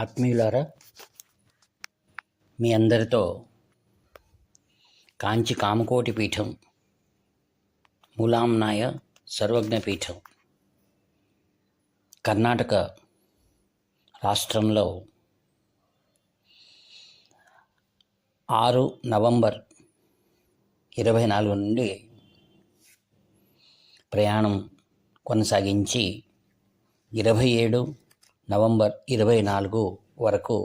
ఆత్మీయులారా, మీ అందరితో కాంచి కామకోటి పీఠం, మూలాంనాయ సర్వజ్ఞ పీఠం, కర్ణాటక రాష్ట్రంలో 6 నవంబర్ 24 నుండి ప్రయాణం కొనసాగించి 27 నవంబర్ 24 వరకు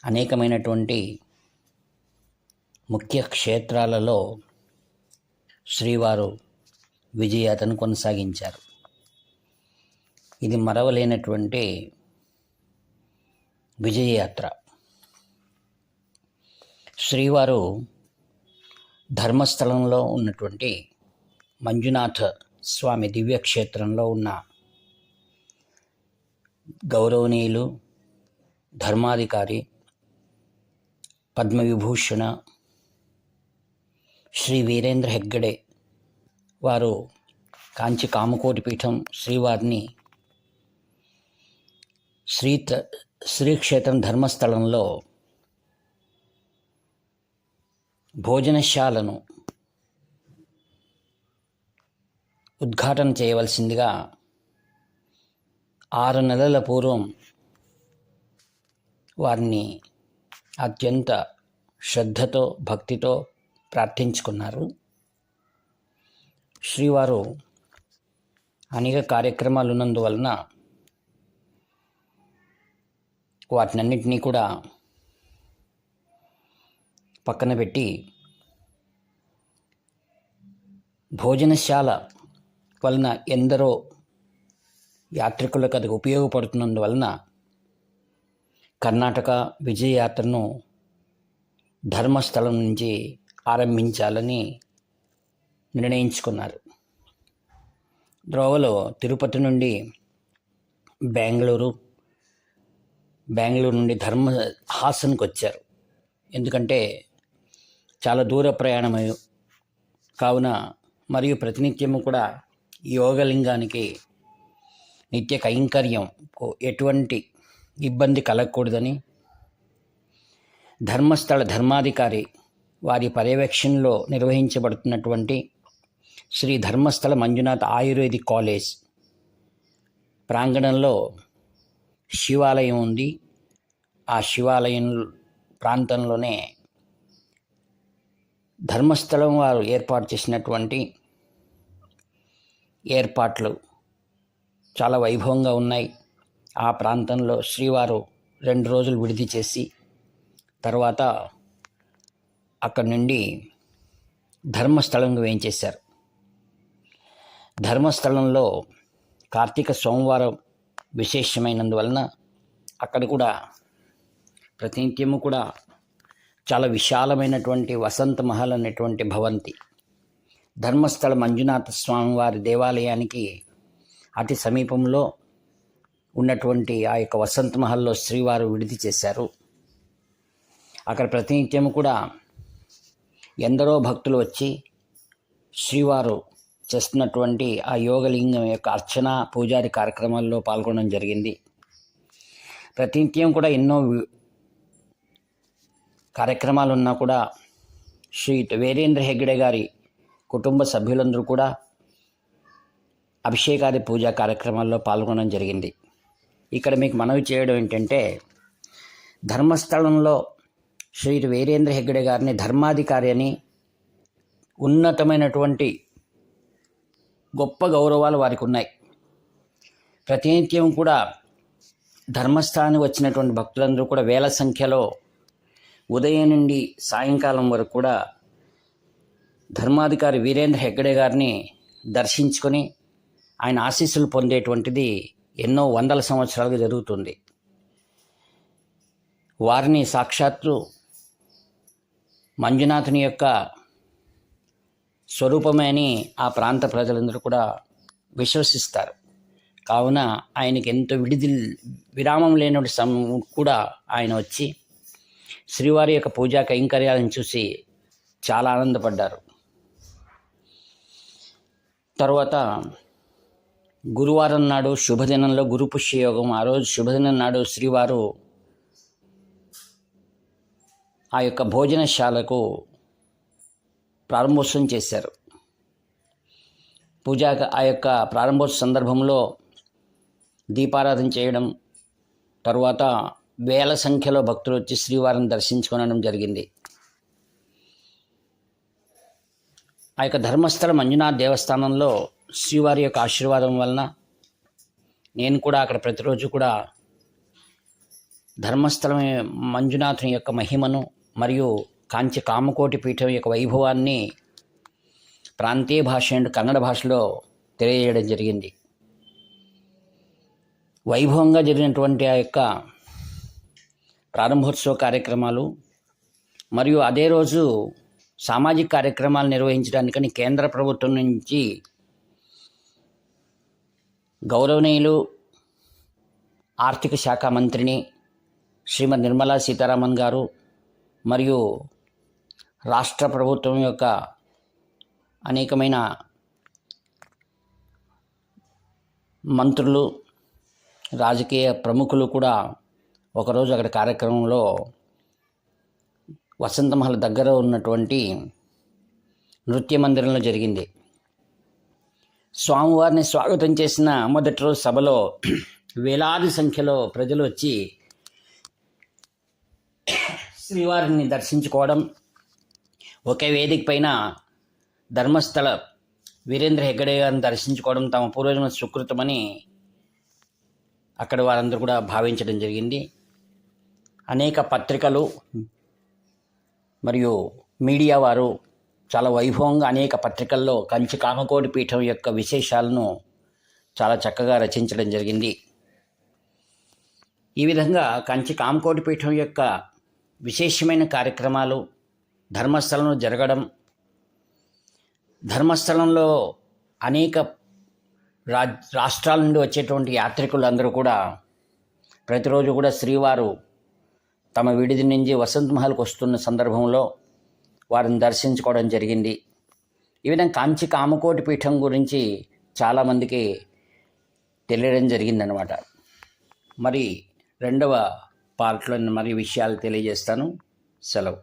అనేకమైనటువంటి ముఖ్య క్షేత్రాలలో శ్రీవారు విజయయాత్రను కొనసాగించారు. ఇది మరవలేనటువంటి విజయయాత్ర. శ్రీవారు ధర్మస్థలంలో ఉన్నటువంటి మంజునాథ స్వామి దివ్యక్షేత్రంలో ఉన్న గౌరవనీయులు ధర్మాధికారి పద్మవిభూషణ శ్రీ వీరేంద్ర హెగ్గడే వారు కాంచి కామకోటి పీఠం శ్రీవారిని శ్రీక్షేత్రం ధర్మస్థలంలో భోజనశాలను ఉద్ఘాటన చేయవలసిందిగా 6 నెలల పూర్వం వారిని అత్యంత శ్రద్ధతో భక్తితో ప్రార్థించుకున్నారు. శ్రీవారు అనేక కార్యక్రమాలు ఉన్నందువలన వాటినన్నింటినీ కూడా పక్కన పెట్టి భోజనశాల వలన ఎందరో యాత్రికులకు అది ఉపయోగపడుతున్నందువలన కర్ణాటక విజయయాత్రను ధర్మస్థలం నుంచి ఆరంభించాలని నిర్ణయించుకున్నారు. ద్రోవలో తిరుపతి నుండి బెంగళూరు నుండి హాసన్కి వచ్చారు. ఎందుకంటే చాలా దూర ప్రయాణమై కావున మరియు ప్రతినిత్యము కూడా యోగలింగానికి నిత్య కైంకర్యం ఎటువంటి ఇబ్బంది కలగకూడదని ధర్మస్థల ధర్మాధికారి వారి పర్యవేక్షణలో నిర్వహించబడుతున్నటువంటి శ్రీ ధర్మస్థల మంజునాథ్ ఆయుర్వేదిక్ కాలేజ్ ప్రాంగణంలో శివాలయం ఉంది. ఆ శివాలయం ప్రాంతంలోనే ధర్మస్థలం వారు ఏర్పాటు చేసినటువంటి ఏర్పాట్లు చాలా వైభవంగా ఉన్నాయి. ఆ ప్రాంతంలో శ్రీవారు 2 రోజులు విడిది చేసి తర్వాత అక్కడి నుండి ధర్మస్థలంగా వేయించేశారు. ధర్మస్థలంలో కార్తీక సోమవారం విశేషమైనందువలన అక్కడ కూడా ప్రతినిత్యము కూడా చాలా విశాలమైనటువంటి వసంత మహల్ అనేటువంటి భవంతి ధర్మస్థల మంజునాథ స్వామివారి దేవాలయానికి అతి సమీపంలో ఉన్నటువంటి ఆ యొక్క వసంత మహల్లో శ్రీవారు విడిది చేశారు. అక్కడ ప్రతినిత్యము కూడా ఎందరో భక్తులు వచ్చి శ్రీవారు చేస్తున్నటువంటి ఆ యోగలింగం యొక్క అర్చన పూజాది కార్యక్రమాల్లో పాల్గొనడం జరిగింది. ప్రతినిత్యం కూడా ఎన్నో కార్యక్రమాలు ఉన్నా కూడా శ్రీ వీరేంద్ర హెగ్గడే గారి కుటుంబ సభ్యులందరూ కూడా అభిషేకాది పూజా కార్యక్రమాల్లో పాల్గొనడం జరిగింది. ఇక్కడ మీకు మనవి చేయడం ఏంటంటే, ధర్మస్థలంలో శ్రీ వీరేంద్ర హెగ్గడే గారిని ధర్మాధికారి అని ఉన్నతమైనటువంటి గొప్ప గౌరవాలు వారికి ఉన్నాయి. ప్రతినిత్యం కూడా ధర్మస్థానానికి వచ్చినటువంటి భక్తులందరూ కూడా వేల సంఖ్యలో ఉదయం నుండి సాయంకాలం వరకు కూడా ధర్మాధికారి వీరేంద్ర హెగ్గడే గారిని దర్శించుకొని ఆయన ఆశీస్సులు పొందేటువంటిది ఎన్నో వందల సంవత్సరాలుగా జరుగుతుంది. వారిని సాక్షాత్తు మంజునాథుని యొక్క స్వరూపమే అని ఆ ప్రాంత ప్రజలందరూ కూడా విశ్వసిస్తారు. కావున ఆయనకి ఎంతో విరామం లేనటువంటి సమయం కూడా ఆయన వచ్చి శ్రీవారి యొక్క పూజా కైంకర్యాలను చూసి చాలా ఆనందపడ్డారు. తర్వాత గురువారం నాడు శుభదినంలో గురు పుష్యయోగం, ఆ రోజు శుభదినం నాడు శ్రీవారు ఆ యొక్క భోజనశాలకు ప్రారంభోత్సవం చేశారు. ఆ యొక్క ప్రారంభోత్సవ సందర్భంలో దీపారాధన చేయడం, తరువాత వేల సంఖ్యలో భక్తులు వచ్చి శ్రీవారిని దర్శించుకోవడం జరిగింది. ఆ యొక్క ధర్మస్థల మంజునాథ దేవస్థానంలో శ్రీవారి యొక్క ఆశీర్వాదం వలన నేను కూడా అక్కడ ప్రతిరోజు కూడా ధర్మస్థలం మంజునాథుని యొక్క మహిమను మరియు కాంచి కామకోటి పీఠం యొక్క వైభవాన్ని ప్రాంతీయ భాష అండ్ కన్నడ భాషలో తెలియజేయడం జరిగింది. వైభవంగా జరిగినటువంటి ఆ యొక్క ప్రారంభోత్సవ కార్యక్రమాలు మరియు అదే రోజు సామాజిక కార్యక్రమాలు నిర్వహించడానికని కేంద్ర ప్రభుత్వం నుంచి గౌరవనీయులు ఆర్థిక శాఖ మంత్రిని శ్రీమతి నిర్మలా సీతారామన్ గారు మరియు రాష్ట్ర ప్రభుత్వం యొక్క అనేకమైన మంత్రులు, రాజకీయ ప్రముఖులు కూడా ఒకరోజు అక్కడ కార్యక్రమంలో వసంతమహల్ దగ్గర ఉన్నటువంటి నృత్య మందిరంలో జరిగింది. స్వామివారిని స్వాగతం చేసిన మొదటి రోజు సభలో వేలాది సంఖ్యలో ప్రజలు వచ్చి శ్రీవారిని దర్శించుకోవడం, ఒకే వేదిక పైన ధర్మస్థల వీరేంద్ర హెగ్గడే గారిని దర్శించుకోవడం తమ పూర్వజన్మ సుకృతమని అక్కడ వారందరూ కూడా భావించడం జరిగింది. అనేక పత్రికలు మరియు మీడియా వారు చాలా వైభవంగా అనేక పత్రికల్లో కంచి కామకోటి పీఠం యొక్క విశేషాలను చాలా చక్కగా రచించడం జరిగింది. ఈ విధంగా కంచి కామకోటి పీఠం యొక్క విశేషమైన కార్యక్రమాలు ధర్మస్థలంలో జరగడం, ధర్మస్థలంలో అనేక రాష్ట్రాల నుండి వచ్చేటువంటి యాత్రికులందరూ కూడా ప్రతిరోజు కూడా శ్రీవారు తమ విడిది నుంచి వసంతమహల్కి వస్తున్న సందర్భంలో వారిని దర్శించుకోవడం జరిగింది. ఈ విధంగా కాంచి కామకోటి పీఠం గురించి చాలామందికి తెలియడం జరిగిందనమాట. మరి రెండవ పార్ట్లో మరి విషయాలు తెలియజేస్తాను. సెలవు.